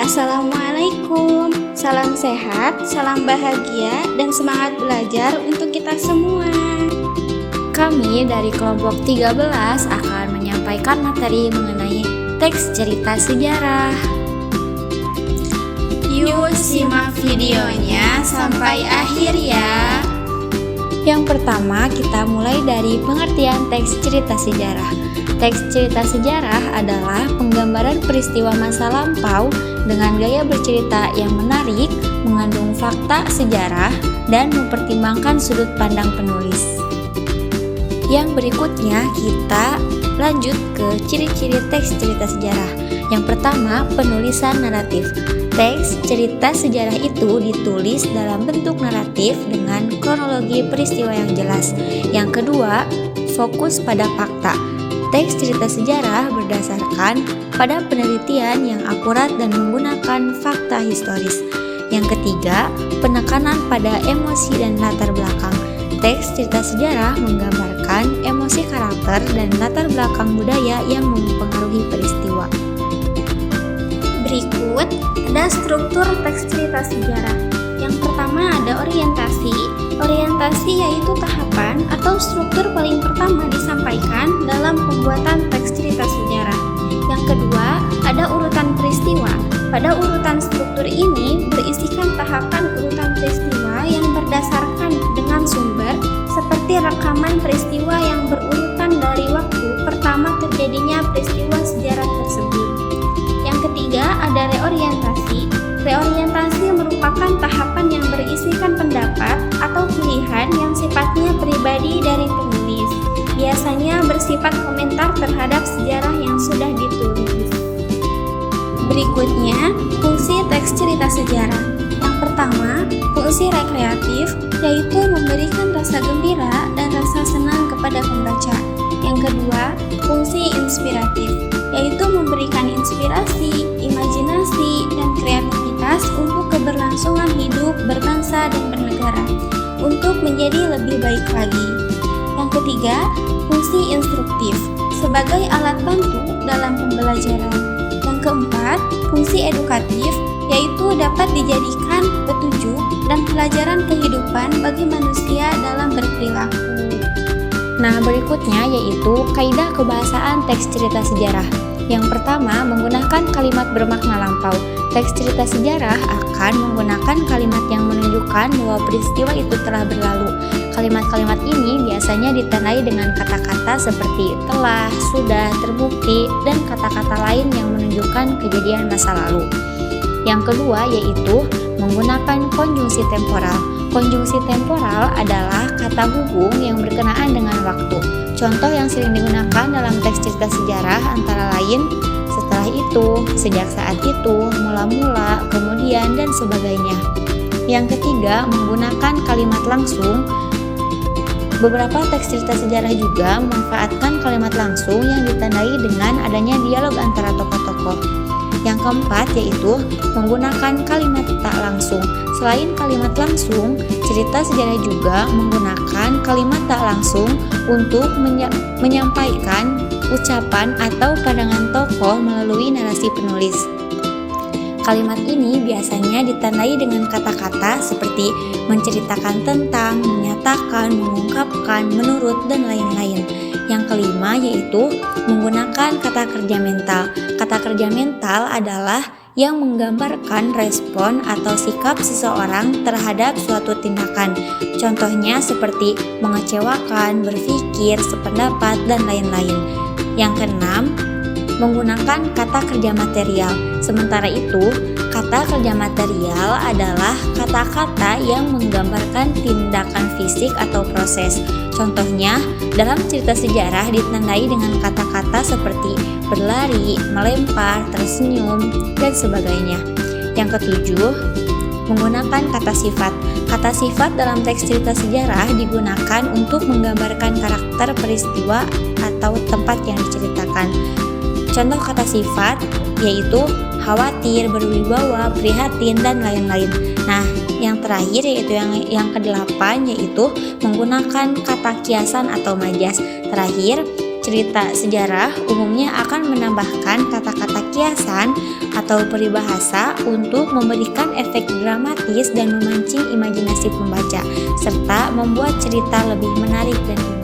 Assalamualaikum, salam sehat, salam bahagia, dan semangat belajar untuk kita semua. Kami dari kelompok 13 akan menyampaikan materi mengenai teks cerita sejarah. Yuk simak videonya sampai akhir ya. Yang pertama, kita mulai dari pengertian teks cerita sejarah. Teks cerita sejarah adalah penggambaran peristiwa masa lampau dengan gaya bercerita yang menarik, mengandung fakta sejarah, dan mempertimbangkan sudut pandang penulis. Yang berikutnya, kita lanjut ke ciri-ciri teks cerita sejarah. Yang pertama, penulisan naratif. Teks cerita sejarah itu ditulis dalam bentuk naratif dengan kronologi peristiwa yang jelas. Yang kedua, fokus pada fakta. Teks cerita sejarah berdasarkan pada penelitian yang akurat dan menggunakan fakta historis. Yang ketiga, penekanan pada emosi dan latar belakang. Teks cerita sejarah menggambarkan emosi karakter dan latar belakang budaya yang mempengaruhi peristiwa. Berikut ada struktur teks cerita sejarah. Yang pertama ada orientasi. Orientasi yaitu tahapan atau struktur paling pertama disampaikan dalam pembuatan teks cerita sejarah. Yang kedua ada urutan peristiwa. Pada urutan struktur ini berisikan tahapan urutan peristiwa yang berdasarkan dengan sumber seperti rekaman peristiwa yang berurutan dari waktu pertama terjadinya peristiwa sejarah tersebut. Yang ketiga ada reorientasi. Reorientasi merupakan tahapan yang berisikan pendapat atau pilihan yang sifatnya pribadi dari penulis. Biasanya bersifat komentar terhadap sejarah yang sudah ditulis. Berikutnya, fungsi teks cerita sejarah. Yang pertama, fungsi rekreatif, yaitu memberikan rasa gembira dan rasa senang kepada pembaca. Yang kedua, fungsi inspiratif, yaitu memberikan inspirasi, imajinasi, dan kreativitas untuk keberlangsungan hidup berbangsa dan bernegara, untuk menjadi lebih baik lagi. Yang ketiga, fungsi instruktif, sebagai alat bantu dalam pembelajaran. Yang keempat, fungsi edukatif, yaitu dapat dijadikan petunjuk dan pelajaran kehidupan bagi manusia dalam berperilaku. Nah, berikutnya yaitu kaidah kebahasaan teks cerita sejarah. Yang pertama, menggunakan kalimat bermakna lampau. Teks cerita sejarah akan menggunakan kalimat yang menunjukkan bahwa peristiwa itu telah berlalu. Kalimat-kalimat ini biasanya ditandai dengan kata-kata seperti telah, sudah, terbukti, dan kata-kata lain yang menunjukkan kejadian masa lalu. Yang kedua yaitu menggunakan konjungsi temporal. Konjungsi temporal adalah kata hubung yang berkenaan dengan waktu. Contoh yang sering digunakan dalam teks cerita sejarah antara lain setelah itu, sejak saat itu, mula-mula, kemudian, dan sebagainya. Yang ketiga, menggunakan kalimat langsung. Beberapa teks cerita sejarah juga memanfaatkan kalimat langsung yang ditandai dengan adanya dialog antara tokoh-tokoh. Yang keempat yaitu menggunakan kalimat tak langsung. Selain kalimat langsung, cerita sejarah juga menggunakan kalimat tak langsung untuk menyampaikan ucapan atau pandangan tokoh melalui narasi penulis. Kalimat ini biasanya ditandai dengan kata-kata seperti menceritakan tentang, menyatakan, mengungkapkan, menurut, dan lain-lain. Yang kelima yaitu menggunakan kata kerja mental. Kata kerja mental adalah yang menggambarkan respon atau sikap seseorang terhadap suatu tindakan. Contohnya seperti mengecewakan, berpikir, sependapat, dan lain-lain. Yang keenam, menggunakan kata kerja material. Sementara itu, kata kerja material adalah kata-kata yang menggambarkan tindakan fisik atau proses. Contohnya, dalam cerita sejarah ditandai dengan kata-kata seperti berlari, melempar, tersenyum, dan sebagainya. Yang ketujuh, menggunakan kata sifat. Kata sifat dalam teks cerita sejarah digunakan untuk menggambarkan karakter peristiwa atau tempat yang diceritakan. Contoh kata sifat yaitu khawatir, berwibawa, prihatin, dan lain-lain. Nah, yang terakhir yaitu yang ke-8 yaitu menggunakan kata kiasan atau majas. Terakhir, cerita sejarah umumnya akan menambahkan kata-kata kiasan atau peribahasa untuk memberikan efek dramatis dan memancing imajinasi pembaca, serta membuat cerita lebih menarik dan